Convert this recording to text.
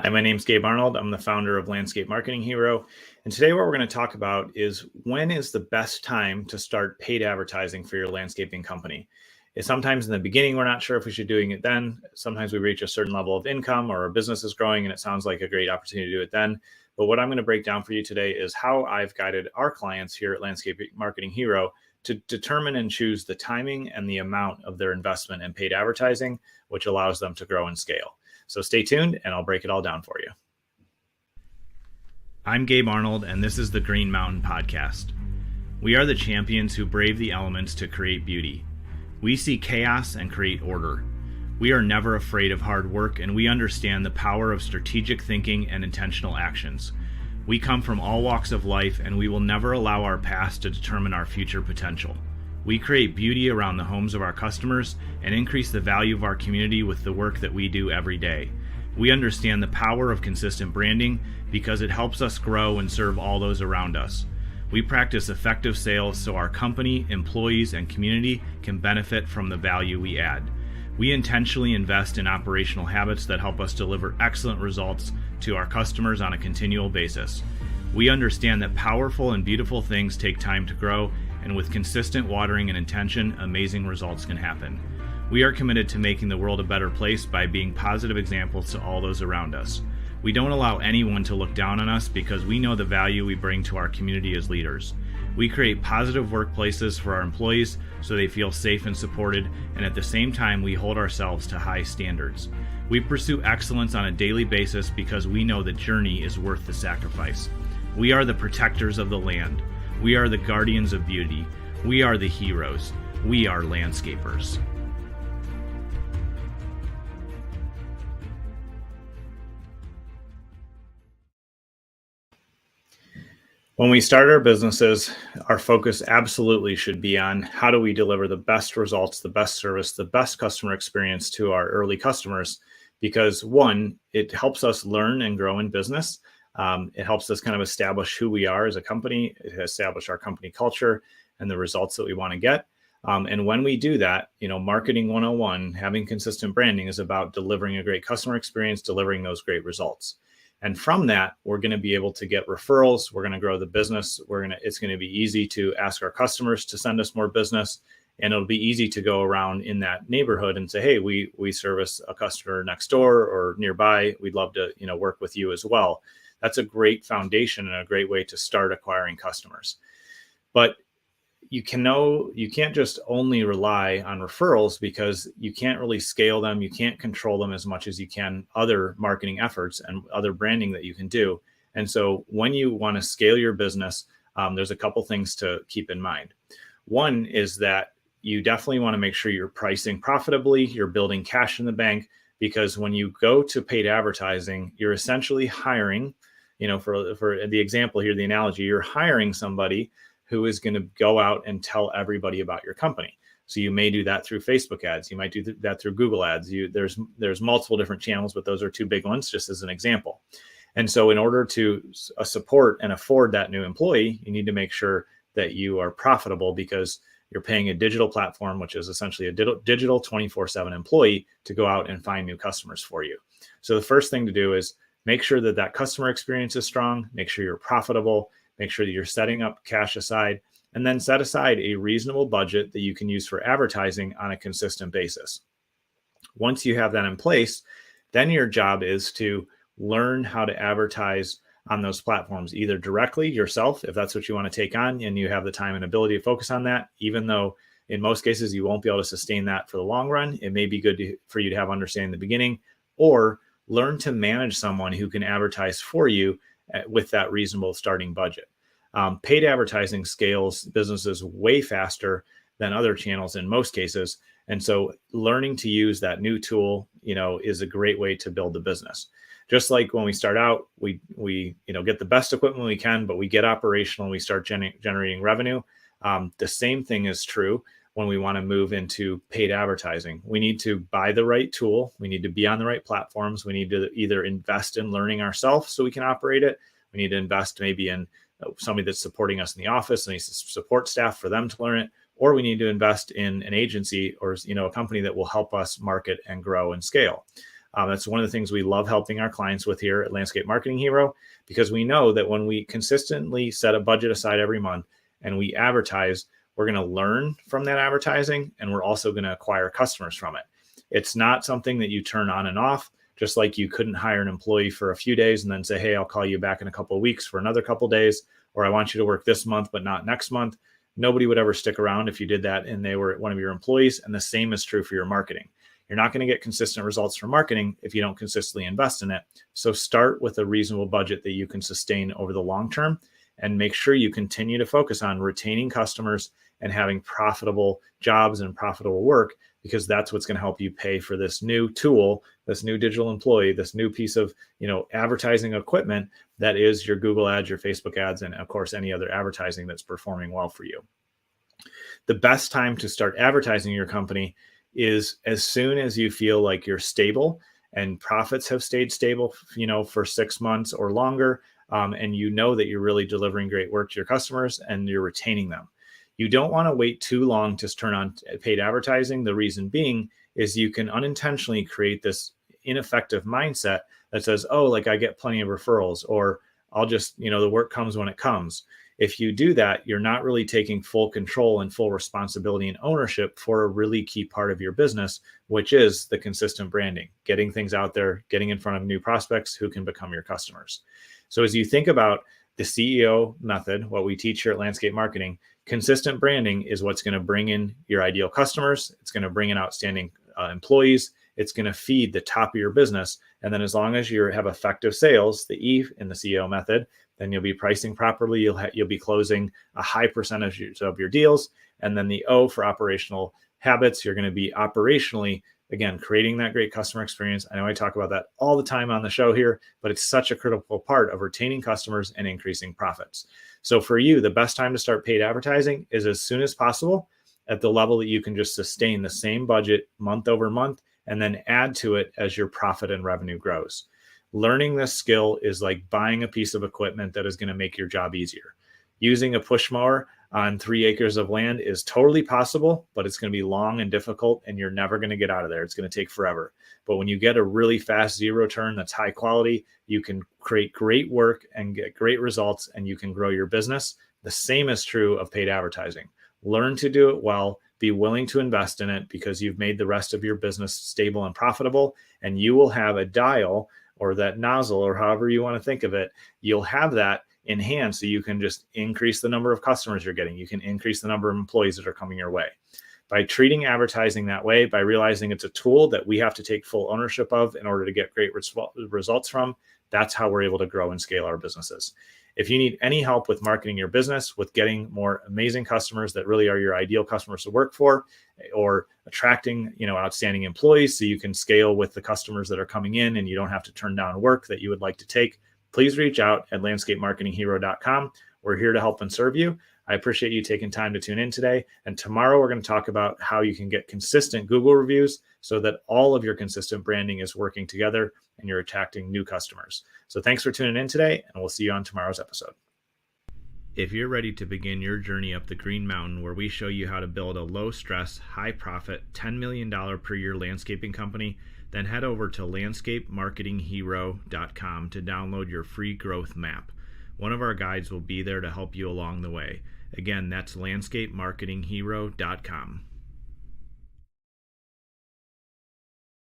Hi, my name's Gabe Arnold. I'm the founder of Landscape Marketing Hero. And today what we're going to talk about is when is the best time to start paid advertising for your landscaping company. Sometimes in the beginning, we're not sure if we should be doing it then. Sometimes we reach a certain level of income or our business is growing and it sounds like a great opportunity to do it then. But what I'm going to break down for you today is how I've guided our clients here at Landscape Marketing Hero to determine and choose the timing and the amount of their investment in paid advertising, which allows them to grow and scale. So stay tuned and I'll break it all down for you. I'm Gabe Arnold, and this is the Green Mountain Podcast. We are the champions who brave the elements to create beauty. We see chaos and create order. We are never afraid of hard work, and we understand the power of strategic thinking and intentional actions. We come from all walks of life, and we will never allow our past to determine our future potential. We create beauty around the homes of our customers and increase the value of our community with the work that we do every day. We understand the power of consistent branding because it helps us grow and serve all those around us. We practice effective sales so our company, employees, and community can benefit from the value we add. We intentionally invest in operational habits that help us deliver excellent results to our customers on a continual basis. We understand that powerful and beautiful things take time to grow, and with consistent watering and intention, amazing results can happen. We are committed to making the world a better place by being positive examples to all those around us. We don't allow anyone to look down on us because we know the value we bring to our community as leaders. We create positive workplaces for our employees so they feel safe and supported, and at the same time, we hold ourselves to high standards. We pursue excellence on a daily basis because we know the journey is worth the sacrifice. We are the protectors of the land. We are the guardians of beauty. We are the heroes. We are landscapers. When we start our businesses, our focus absolutely should be on how do we deliver the best results, the best service, the best customer experience to our early customers, because one, it helps us learn and grow in business. It helps us kind of establish who we are as a company, establish our company culture and the results that we want to get. And when we do that, Marketing 101, having consistent branding is about delivering a great customer experience, delivering those great results. And from that, we're going to be able to get referrals. We're going to grow the business. It's going to be easy to ask our customers to send us more business. And it'll be easy to go around in that neighborhood and say, hey, we service a customer next door or nearby. We'd love to, work with you as well. That's a great foundation and a great way to start acquiring customers. But you can't just only rely on referrals because you can't really scale them. You can't control them as much as you can other marketing efforts and other branding that you can do. And so when you want to scale your business, there's a couple things to keep in mind. One is that you definitely want to make sure you're pricing profitably, you're building cash in the bank, because when you go to paid advertising, you're essentially hiring, for the example here, the analogy, you're hiring somebody who is going to go out and tell everybody about your company. So you may do that through Facebook ads. You might do that through Google ads. There's multiple different channels, but those are two big ones, just as an example. And so in order to support and afford that new employee, you need to make sure that you are profitable because you're paying a digital platform, which is essentially a digital 24/7 employee to go out and find new customers for you. So the first thing to do is make sure that customer experience is strong, make sure you're profitable, make sure that you're setting up cash aside, and then set aside a reasonable budget that you can use for advertising on a consistent basis. Once you have that in place, then your job is to learn how to advertise on those platforms, either directly yourself, if that's what you want to take on, and you have the time and ability to focus on that, even though in most cases you won't be able to sustain that for the long run. It may be good for you to have understanding in the beginning, or learn to manage someone who can advertise for you with that reasonable starting budget. Paid advertising scales businesses way faster than other channels in most cases. And so learning to use that new tool, is a great way to build the business. Just like when we start out, we get the best equipment we can, but we get operational and we start generating revenue. The same thing is true when we want to move into paid advertising. We need to buy the right tool. We need to be on the right platforms. We need to either invest in learning ourselves so we can operate it. We need to invest maybe in somebody that's supporting us in the office and support staff for them to learn it, or we need to invest in an agency or a company that will help us market and grow and scale. That's one of the things we love helping our clients with here at Landscape Marketing Hero, because we know that when we consistently set a budget aside every month and we advertise, we're going to learn from that advertising, and we're also going to acquire customers from it. It's not something that you turn on and off, just like you couldn't hire an employee for a few days and then say, hey, I'll call you back in a couple of weeks for another couple of days, or I want you to work this month, but not next month. Nobody would ever stick around if you did that and they were one of your employees. And the same is true for your marketing. You're not going to get consistent results from marketing if you don't consistently invest in it. So start with a reasonable budget that you can sustain over the long term, and make sure you continue to focus on retaining customers and having profitable jobs and profitable work, because that's what's going to help you pay for this new tool, this new digital employee, this new piece of, advertising equipment that is your Google ads, your Facebook ads, and of course, any other advertising that's performing well for you. The best time to start advertising your company is as soon as you feel like you're stable and profits have stayed stable, for 6 months or longer, and you know that you're really delivering great work to your customers and you're retaining them. You don't want to wait too long to turn on paid advertising. The reason being is you can unintentionally create this ineffective mindset that says, oh, like I get plenty of referrals, or I'll just, the work comes when it comes. If you do that, you're not really taking full control and full responsibility and ownership for a really key part of your business, which is the consistent branding, getting things out there, getting in front of new prospects who can become your customers. So as you think about the CEO method, what we teach here at Landscape Marketing, consistent branding is what's going to bring in your ideal customers. It's going to bring in outstanding employees. It's going to feed the top of your business. And then as long as you have effective sales, the E in the CEO method, then you'll be pricing properly. You'll be closing a high percentage of your deals. And then the O for operational habits, you're going to be operationally, again, creating that great customer experience. I know I talk about that all the time on the show here, but it's such a critical part of retaining customers and increasing profits. So for you, the best time to start paid advertising is as soon as possible, at the level that you can just sustain the same budget month over month, and then add to it as your profit and revenue grows. Learning this skill is like buying a piece of equipment that is going to make your job easier. Using a push mower on 3 acres of land is totally possible, but it's going to be long and difficult, and you're never going to get out of there. It's going to take forever. But when you get a really fast zero turn that's high quality, you can create great work and get great results, and you can grow your business. The same is true of paid advertising. Learn to do it well. Be willing to invest in it, because you've made the rest of your business stable and profitable, and you will have a dial, or that nozzle, or however you want to think of it. You'll have that in hand, so you can just increase the number of customers you're getting. You can increase the number of employees that are coming your way. By treating advertising that way, by realizing it's a tool that we have to take full ownership of in order to get great results from, that's how we're able to grow and scale our businesses. If you need any help with marketing your business, with getting more amazing customers that really are your ideal customers to work for, or attracting, outstanding employees so you can scale with the customers that are coming in and you don't have to turn down work that you would like to take, please reach out at landscapemarketinghero.com. We're here to help and serve you. I appreciate you taking time to tune in today. And tomorrow we're going to talk about how you can get consistent Google reviews so that all of your consistent branding is working together and you're attracting new customers. So thanks for tuning in today, and we'll see you on tomorrow's episode. If you're ready to begin your journey up the Green Mountain, where we show you how to build a low-stress, high-profit, $10 million per year landscaping company, then head over to landscapemarketinghero.com to download your free growth map. One of our guides will be there to help you along the way. Again, that's landscapemarketinghero.com.